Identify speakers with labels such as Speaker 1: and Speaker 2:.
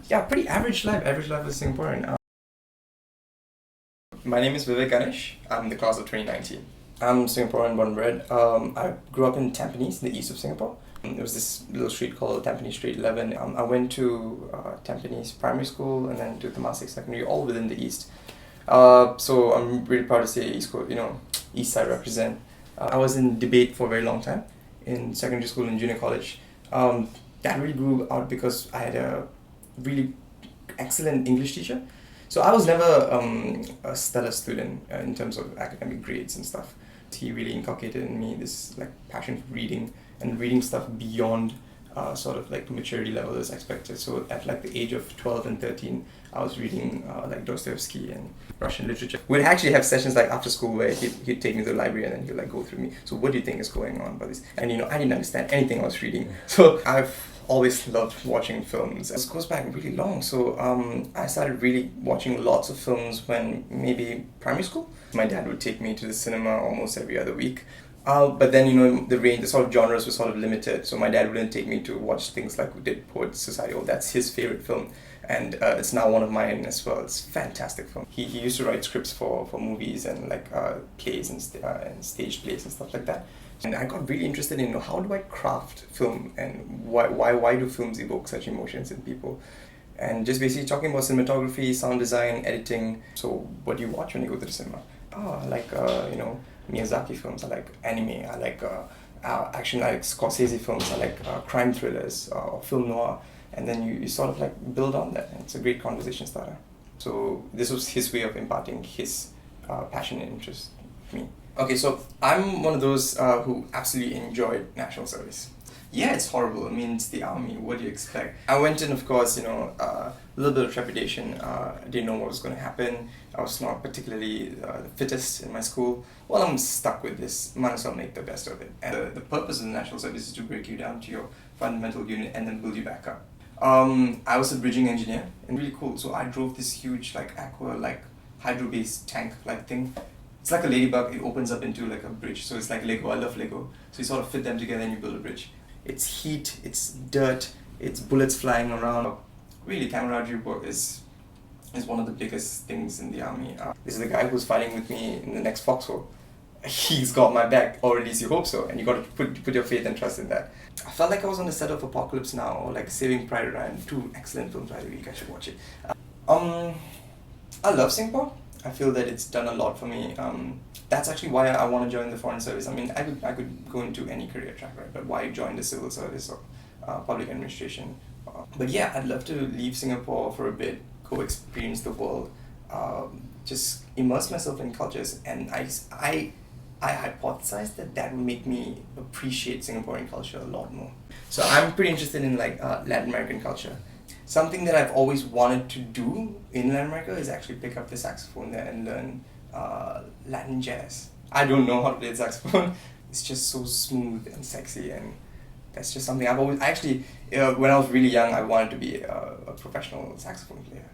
Speaker 1: Yeah, pretty average life. Average life is Singaporean. My name is Vivek Ganesh. I'm the class of 2019. I'm Singaporean born and bred. I grew up in Tampines, the east of Singapore. There was this little street called Tampines Street 11. I went to Tampines Primary School and then to Temasek Secondary, all within the east. So I'm really proud to say East Coast, East Side represent. I was in debate for a very long time in secondary school and junior college. That really grew out because I had a really excellent English teacher. So I was never a stellar student in terms of academic grades and stuff. He really inculcated in me this like passion for reading and reading stuff beyond sort of like the maturity level as expected. So at like the age of 12 and 13, I was reading like Dostoevsky and Russian literature. We'd actually have sessions like after school where he'd take me to the library and then he'd like go through me. So what do you think is going on about this? And I didn't understand anything I was reading. So I've always loved watching films. This goes back really long. So I started really watching lots of films when maybe primary school. My dad would take me to the cinema almost every other week. But then, the sort of genres were sort of limited. So my dad wouldn't take me to watch things like we did Poets Society. Oh, that's his favorite film. And it's now one of mine as well. It's a fantastic film. He used to write scripts for movies and like plays and stage plays and stuff like that. And I got really interested in how do I craft film and why do films evoke such emotions in people? And just basically talking about cinematography, sound design, editing. So what do you watch when you go to the cinema? I like Miyazaki films. I like anime. I like action. I like Scorsese films. I like crime thrillers or film noir. And then you sort of like build on that. And it's a great conversation starter. So this was his way of imparting his passion and interest to me. Okay, so I'm one of those who absolutely enjoyed national service. Yeah, it's horrible. I mean, it's the army. What do you expect? I went in, of course, a little bit of trepidation. I didn't know what was going to happen. I was not particularly the fittest in my school. Well, I'm stuck with this. Might as well make the best of it. And the purpose of the national service is to break you down to your fundamental unit and then build you back up. I was a bridging engineer, and really cool. So I drove this huge, hydro-based tank-like thing. It's like a ladybug. It opens up into like a bridge. So it's like Lego. I love Lego. So you sort of fit them together and you build a bridge. It's heat, it's dirt, it's bullets flying around. Really, camaraderie work is one of the biggest things in the army. This is the guy who's fighting with me in the next foxhole. He's got my back, or at least you hope so, and you got to put your faith and trust in that. I felt like I was on the set of Apocalypse Now, or like Saving Private Ryan. Two excellent films, by the way. You guys should watch it. I love Singapore. I feel that it's done a lot for me. That's actually why I want to join the foreign service. I mean, I could go into any career track, right? But why join the civil service or public administration? But yeah, I'd love to leave Singapore for a bit, go experience the world, just immerse myself in cultures. And I hypothesized that would make me appreciate Singaporean culture a lot more. So I'm pretty interested in Latin American culture. Something that I've always wanted to do in Latin America is actually pick up the saxophone there and learn Latin jazz. I don't know how to play the saxophone. It's just so smooth and sexy, and that's just something I've always... Actually, when I was really young, I wanted to be a professional saxophone player.